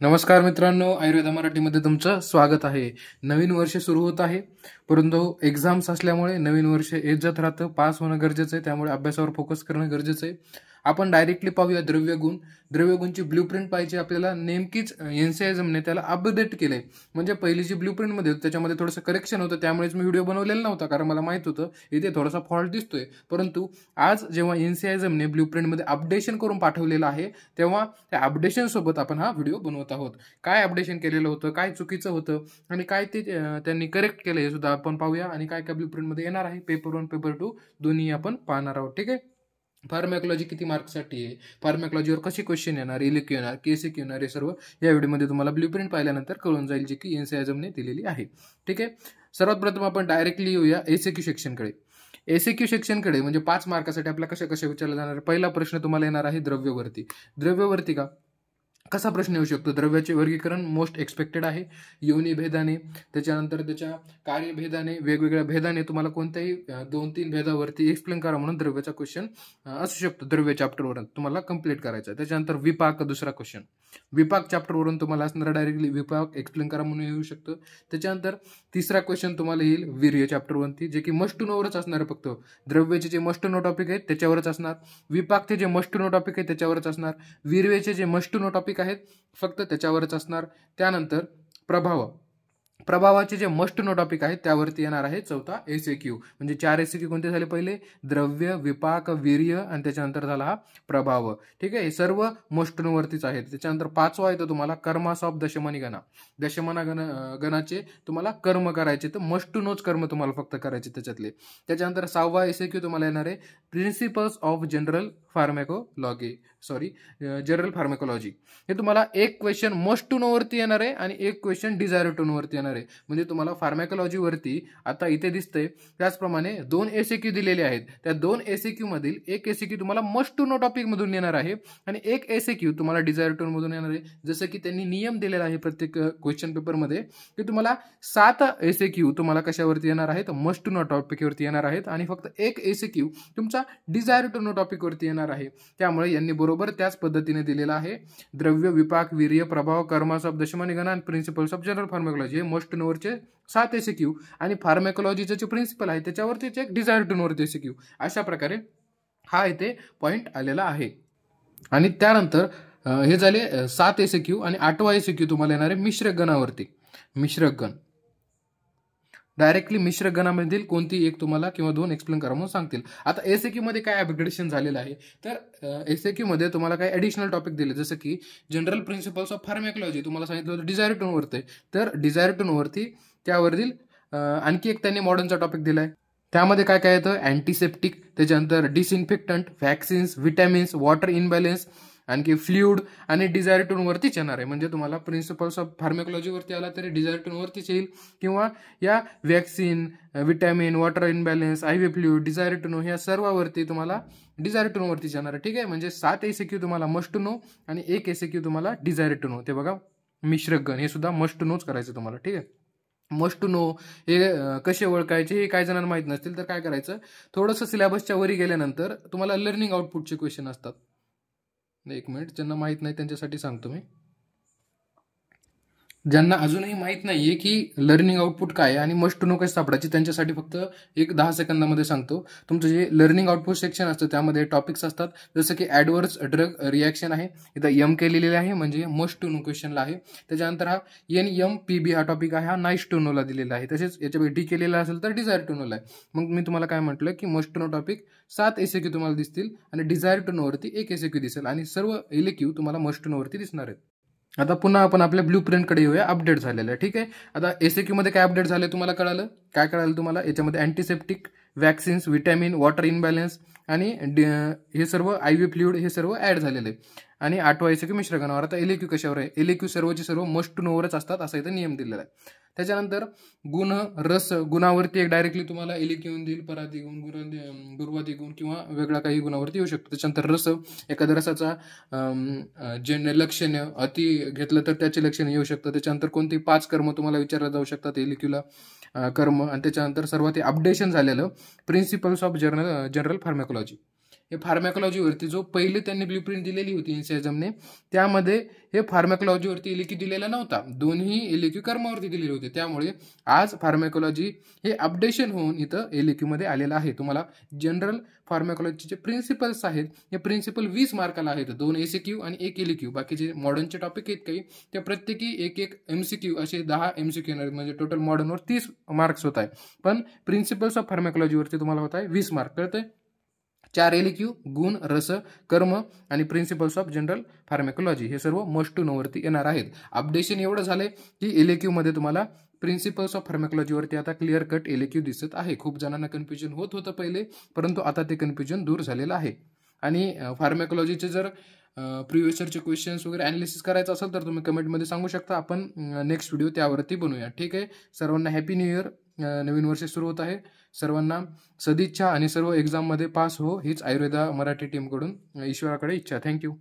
नमस्कार मित्रांनो, आयुर्वेद मराठीमध्ये तुमचं स्वागत आहे. नवीन वर्ष सुरू होत आहे, परंतु एक्झाम्स असल्यामुळे नवीन वर्ष येत जात राहतं. पास होणं गरजेचं आहे, त्यामुळे अभ्यासावर फोकस करणं गरजेचं आहे. आपण डायरेक्टली पाहूया द्रव्यगुण. द्रव्यगुणची ब्ल्यूप्रिंट पाहिजे आपल्याला. नेमकीच एनसीआयझमने त्याला अपडेट केलंय. म्हणजे पहिली जी ब्ल्यूप्रिंट मध्ये होती त्याच्यामध्ये थोडंसं करेक्शन होतं, त्यामुळेच मी व्हिडिओ बनवलेला नव्हता, कारण मला माहित होतं इथे थोडासा फॉल्ट दिसतोय. परंतु आज जेव्हा एनसीआयझमने ब्ल्यूप्रिंटमध्ये अपडेशन करून पाठवलेलं आहे, तेव्हा त्या अपडेशन सोबत आपण हा व्हिडिओ बनवत आहोत. काय अपडेशन केलेलं होतं, काय चुकीचं होतं आणि काय ते त्यांनी करेक्ट केलं हे सुद्धा आपण पाहूया. आणि काय काय ब्ल्यूप्रिंटमध्ये येणार आहे, पेपर 1 पेपर 2 दोन्ही आपण पाहणार आहोत. ठीक आहे. फार्मॅकॉलॉजी किती मार्क्ससाठी आहे, फार्मॅकॉलॉजीवर कशी क्वेश्चन येणार, इलेक्यू येणार, केसीक्यू येणार, हे सर्व या व्हिडिओमध्ये तुम्हाला ब्ल्यूप्रिंट पाहिल्यानंतर कळून जाईल, जी की एनसीआयझमने दिलेली आहे. ठीक आहे. सर्वात प्रथम आपण डायरेक्टली येऊया एसीक्यू सेक्शनकडे. एसीक्यू सेक्शनकडे म्हणजे 5 मार्कासाठी आपल्याला कशा कशा विचारला जाणार. पहिला प्रश्न तुम्हाला येणार आहे द्रव्यवरती. द्रव्यवरती कसा प्रश्न येऊ शकतो. द्रव्याचे वर्गीकरण मोस्ट एक्सपेक्टेड आहे. योनी भेदाने, त्याच्यानंतर त्याच्या कार्यभेदाने, वेगवेगळ्या भेदाने तुम्हाला कोणत्याही 2-3 भेदावरती एक्सप्लेन करा म्हणून द्रव्याचा क्वेश्चन असू शकतो. द्रव्य चॅप्टरवरून तुम्हाला कंप्लीट करायचा. त्याच्यानंतर विपाक दुसरा क्वेश्चन. विपाक चॅप्टरवरून तुम्हाला असणार डायरेक्टली विपाक एक्सप्लेन करा म्हणून येऊ शकतं. त्याच्यानंतर तिसरा क्वेश्चन तुम्हाला येईल वीर्य चॅप्टरवरती, जे की मस्ट टू नोवरच असणार. फक्त द्रव्याचे जे मस्ट टू नो टॉपिक आहेत त्याच्यावरच असणार. विपाकचे जे मस्ट टू नो टॉपिक आहेत त्याच्यावरच असणार. वीर्यचे जे मस्ट टू नो टॉपिक आहेत फक्त त्याच्यावरच असणार. त्यानंतर प्रभावाचे जे मस्ट नो टॉपिक आहेत त्यावरती येणार आहे चौथा एसएक्यू. म्हणजे 4 एसएक्यू कोणते झाले. पहिले द्रव्य, विपाक, वीर्य आणि त्याच्यानंतर झाला हा प्रभाव. ठीक आहे. हे सर्व मस्ट नो वरतीच आहेत. त्याच्यानंतर 5वा येतो तुम्हाला कर्मास ऑफ दशमनी गणा. दशमना गणाचे तुम्हाला कर्म करायचे, तर मस्ट टू नोच कर्म तुम्हाला फक्त करायचे त्याच्यातले. त्याच्यानंतर 6वा एसएक्यू तुम्हाला येणार आहे प्रिन्सिपल्स ऑफ जनरल फार्मॅकॉलॉजी. हे तुम्हाला एक क्वेश्चन मस्ट टू नो वरती येणार आहे आणि एक क्वेश्चन डिझायर टू नो वरती येणार आहे. म्हणजे तुम्हाला फार्मॅकॉलॉजी वरती आता इथे दिसतंय त्याचप्रमाणे 2 एसएक्यू दिलेले आहेत. त्या 2 एसएक्यू मधील एक एसएक्यू तुम्हाला मस्ट टू नो टॉपिक मधून येणार आहे आणि एक एसएक्यू तुम्हाला डिझायर टू मधून येणार आहे. जसं की त्यांनी नियम दिलेला आहे प्रत्येक क्वेश्चन पेपरमध्ये की तुम्हाला 7 एसएक्यू तुम्हाला कशावरती येणार आहेत, मस्ट टू नो टॉपिक वरती येणार आहेत आणि फक्त एक एसएक्यू तुमचा डिझायर टू नो टॉपिक वरती येणार आहे. त्यामुळे यांनी बरोबर त्याच पद्धतीने दिलेला आहे. द्रव्य, विपाक, वीर्य, प्रभाव, कर्मास ऑफ दशमनी गणा आणि प्रिन्सिपल्स ऑफ जनरल फार्मॅकॉलॉजी हे मस्ट नोवरचे 7 एसएक्यू आणि फार्मॅकॉलॉजीचे जे प्रिन्सिपल आहे त्याच्यावरतीच एक डिझायर टू नोवरचे एसएक्यू. अशा प्रकारे हा इथे पॉइंट आलेला आहे. आणि त्यानंतर हे झाले 7 एसएक्यू आणि 8वा एसएक्यू तुम्हाला येणार आहे मिश्रक गणावरती. मिश्रक गण डायरेक्टली मिश्रक गणामधील कोणती एक तुम्हाला किंवा 2 एक्सप्लेन करा म्हणून सांगतील. आता एसएक्यू मध्ये काय अपग्रेडेशन झालेलं आहे, तर एसएक्यू मध्ये तुम्हाला काही ऍडिशनल टॉपिक दिले, जसं की जनरल प्रिन्सिपल्स ऑफ फार्मॅकॉलॉजी तुम्हाला सांगितलं होतं डिझायर टू वरती. तर डिझायर टू वरती त्यावरील आणखी एक त्यांनी मॉडर्नचा टॉपिक दिलाय. त्यामध्ये काय काय येतं, अँटीसेप्टिक, त्याच्यानंतर disinfectant, vaccines, vitamins, water imbalance, आणखी फ्लुइड आणि डिझायर टून वरतीच येणार आहे. म्हणजे तुम्हाला प्रिन्सिपल्स ऑफ फार्मॅकॉलॉजी वरती आला तरी डिझायर टून वरतीच येईल, किंवा या vaccine, vitamin, water imbalance, IV fluid, desire to know ह्या सर्वावरती तुम्हाला डिझायर टू नो वरतीच येणार आहे. ठीक आहे. म्हणजे 7 एसएक्यू तुम्हाला मस्ट टू नो आणि एक एसएक्यू तुम्हाला डिझायर टू नो. ते बघा मिश्रक गण हे सुद्धा मस्ट टू नोच करायचं तुम्हाला. ठीक आहे. मस्ट टू नो हे कसे ओळखायचे हे काही जणांना माहित नसतील, तर काय करायचं, थोडंसं सिलेबसच्या वरी गेल्यानंतर तुम्हाला लर्निंग आउटपुटचे क्वेश्चन असतात. एक मिनिट, ज्यांना माहित नाही त्यांच्यासाठी सांगतो मी. ज्यांना अजूनही माहित नाहीये की लर्निंग आउटपुट काय आणि मस्ट टू नो कशी सापडायची, त्यांच्यासाठी फक्त एक 10 सेकंदामध्ये सांगतो. तुमचं जे लर्निंग आउटपुट सेक्शन असतं त्यामध्ये टॉपिक्स असतात, जसं की ॲडव्हर्स ड्रग रिॲक्शन आहे, इथं एम केलेले आहे म्हणजे मस्ट टू नो क्वेश्चनला आहे. त्याच्यानंतर हा NMPB हा टॉपिक आहे, हा नाईस टू नोला दिलेला आहे. तसेच याच्यामध्ये डी केलेला असेल तर डिझायर टू नोला आहे. मग मी तुम्हाला काय म्हटलं की must to know topic 7 SAQ तुम्हाला दिसतील आणि डिझायर टू नो वरती एक एसएक्यू दिसेल आणि सर्व इलेक्यू तुम्हाला मस्ट टू नो वरती दिसणार आहेत. आता पुन्हा आपण आपल्या ब्ल्यू प्रिंटकडे येऊया. अपडेट झालेलं आहे. ठीक आहे. आता एसएक्यू मध्ये काय अपडेट झाले तुम्हाला कळालं. काय कळालं तुम्हाला, याच्यामध्ये antiseptic, vaccines, vitamin, water imbalance आणि हे सर्व आयव्ही फ्लुइड हे सर्व ऍड झालेले आहे. आणि 8वा एसएक्यू मिश्र गणावर. आता एलएक्यू कशावर आहे, एलएक्यू सर्वचे सर्व मस्ट टू नोवरच असतात असा इथं नियम दिलेला आहे. त्याच्यानंतर गुण, रस, गुणावरती एक डायरेक्टली तुम्हाला इलेक्यू येऊन देईल, परादी गुण, गुरुवादी गुण किंवा वेगळा काही गुणावरती येऊ शकतो. त्याच्यानंतर रस, एखाद्या रसाचा जे लक्षण अति घेतलं तर त्याचे लक्षण येऊ शकतं. त्याच्यानंतर कोणती 5 कर्म तुम्हाला विचारला जाऊ शकतात इलेक्यूला कर्म. आणि त्याच्यानंतर सर्वात अपडेशन झालेलं प्रिन्सिपल्स ऑफ जनरल फार्मॅकॉलॉजी. हे फार्मॅकोलॉजीवरती जो पहिले त्यांनी ब्ल्यूप्रिंट दिलेली होती इन्सायझमने, त्यामध्ये हे फार्मॅकोलॉजीवरती एलएक्यू दिलेला नव्हता, दोन्ही एलएक्यू कर्मावरती दिलेले होते. त्यामुळे आज फार्मॅकोलॉजी हे अपडेशन होऊन इथं एलएक्यू मध्ये आलेलं आहे. तुम्हाला जनरल फार्मॅकोलॉजीचे प्रिन्सिपल्स आहेत, हे प्रिन्सिपल 20 मार्काला आहेत, 2 एसएक्यू आणि 1 एलएक्यू. बाकीचे मॉडर्नचे टॉपिक आहेत काही, त्या प्रत्येकी एक एमसीक्यू असे 10 एमसीक्यू येणार, म्हणजे टोटल मॉडर्नवर 30 मार्क्स होत आहे. पण प्रिन्सिपल्स ऑफ फार्मॅकोलॉजीवरती तुम्हाला होत आहे 20 मार्क. कळतंय? 4 एलएक्यू, गुण, रस, कर्म आणि प्रिन्सिपल्स ऑफ जनरल फार्मॅकोलॉजी हे सर्व मस्ट टू नो वरती येणार आहेत. अपडेशन एवढं झालंय की एलएक्यू मध्ये तुम्हाला प्रिन्सिपल्स ऑफ फार्मॅकोलॉजीवरती आता क्लिअर कट एलएक्यू दिसत आहे. खूप जणांना कन्फ्युजन होत होतं पहिले, परंतु आता ते कन्फ्युजन दूर झालेलं आहे. आणि फार्मॅकोलॉजीचे जर प्रिव्हियस इयरचे क्वेश्चन्स वगैरे अनालिसिस करायचं असेल तर तुम्ही कमेंटमध्ये सांगू शकता, आपण नेक्स्ट व्हिडिओ त्यावरती बनवूया. ठीक आहे? सर्वांना हॅपी न्यू इयर. नवीन वर्ष सुरू होत आहे. सर्वांना सदिच्छा आणि सर्व एक्झाममध्ये पास हो हीच आयुर्वेदा मराठी टीमकडून ईश्वराकडे इच्छा. थँक्यू.